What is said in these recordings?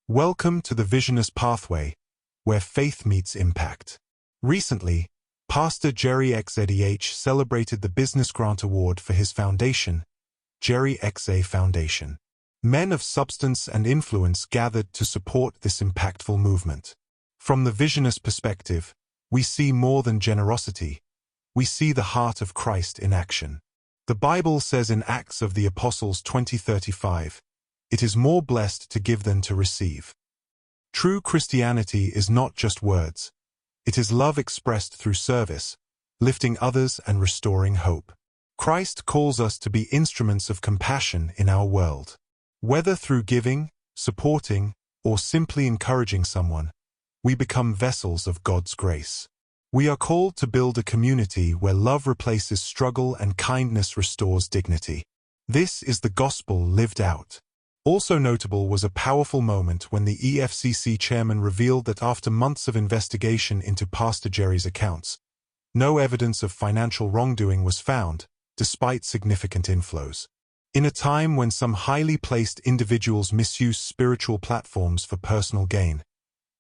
Welcome to the Visionist Pathway, where faith meets impact. Recently, Pastor Jerry XZEH celebrated the Business Grant Award for his foundation, Jerry XA Foundation. Men of substance and influence gathered to support this impactful movement. From the Visionist perspective, we see more than generosity. We see the heart of Christ in action. The Bible says in Acts of the Apostles 20:35, "It is more blessed to give than to receive." True Christianity is not just words. It is love expressed through service, lifting others and restoring hope. Christ calls us to be instruments of compassion in our world. Whether through giving, supporting, or simply encouraging someone, we become vessels of God's grace. We are called to build a community where love replaces struggle and kindness restores dignity. This is the gospel lived out. Also notable was a powerful moment when the EFCC chairman revealed that after months of investigation into Pastor Jerry's accounts, no evidence of financial wrongdoing was found, despite significant inflows. In a time when some highly placed individuals misuse spiritual platforms for personal gain,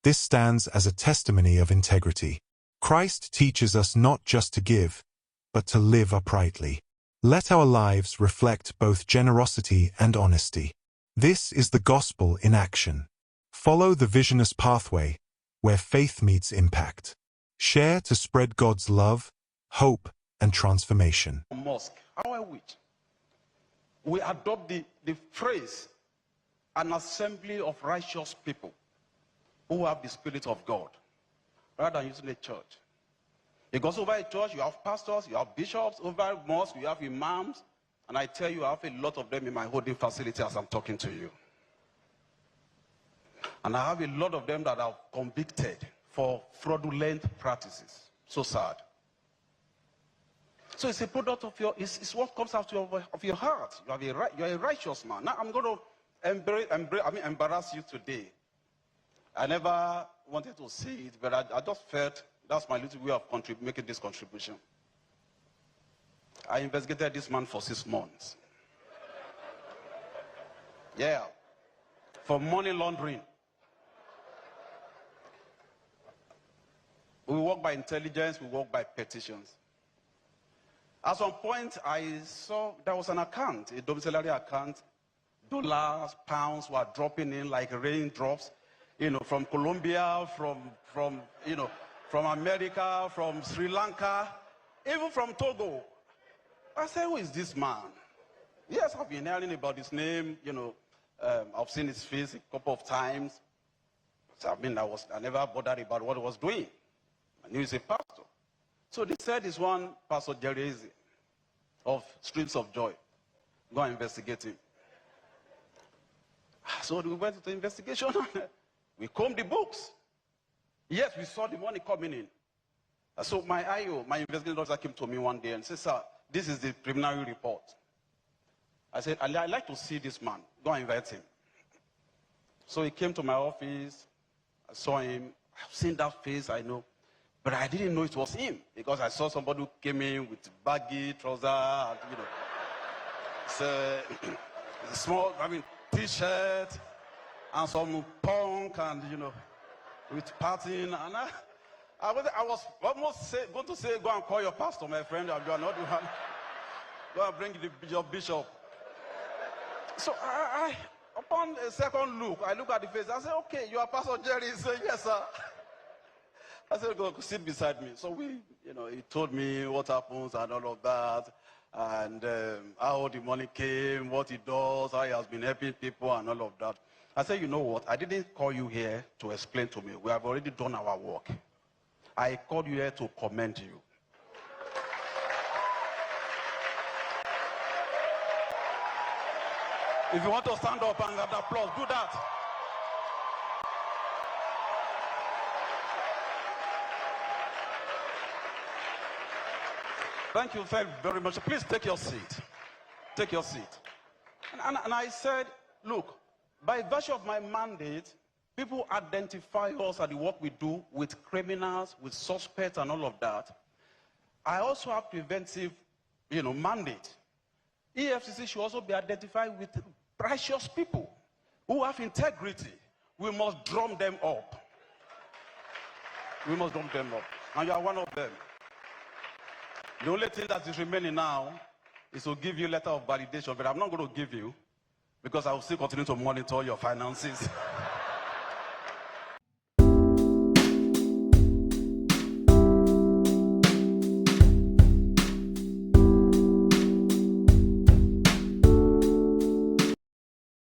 this stands as a testimony of integrity. Christ teaches us not just to give, but to live uprightly. Let our lives reflect both generosity and honesty. This is the gospel in action. Follow the Visionist Pathway, where faith meets impact. Share to spread God's love, hope, and transformation. Mosque, our witch. We adopt the phrase, an assembly of righteous people who have the Spirit of God, rather than using a church. Because over a church, you have pastors, you have bishops. Over a mosque, you have imams. And I tell you, I have a lot of them in my holding facility as I'm talking to you. And I have a lot of them that are convicted for fraudulent practices. So sad. So it's a product of it's what comes out of your heart. You're a righteous man. Now I'm going to embarrass you today. I never wanted to say it, but I just felt that's my little way of making this contribution. I investigated this man for 6 months. Yeah. For money laundering. We work by intelligence, we work by petitions. At some point, I saw there was an account, a domiciliary account. Dollars, pounds were dropping in like raindrops, from Colombia, from America, from Sri Lanka, even from Togo. I said, who is this man? Yes, I've been hearing about his name, I've seen his face a couple of times. So, I never bothered about what he was doing. I knew he's a pastor. So they said he's one Pastor Jerry of Streams of Joy. Go and investigate him. So we went to the investigation. We combed the books. Yes, we saw the money coming in. So my investigating officer came to me one day and said, "Sir, this is the preliminary report." I said, "I'd like to see this man. Go and invite him." So he came to my office. I saw him. I've seen that face, I know. But I didn't know it was him because I saw somebody who came in with baggy trousers, and, it's small, t-shirt, and some punk, and, with pattern. And I was almost going to say, go and call your pastor, my friend. You are not the one. Go and bring your bishop. So I, upon a second look, I look at the face. I said, "Okay, you are Pastor Jerry." He said, "Yes, sir." I said, "Go sit beside me." So he told me what happens and all of that, and how the money came, what he does, how he has been helping people and all of that. I said, "You know what? I didn't call you here to explain to me. We have already done our work. I called you here to commend you." If you want to stand up and have applause, do that. Thank you very much. Please take your seat. Take your seat. And I said, look, by virtue of my mandate, people identify us at the work we do with criminals, with suspects and all of that. I also have preventive, mandate. EFCC should also be identified with righteous people who have integrity, We must drum them up. We must drum them up. And you are one of them. The only thing that is remaining now is to give you a letter of validation, but I'm not going to give you because I will still continue to monitor your finances.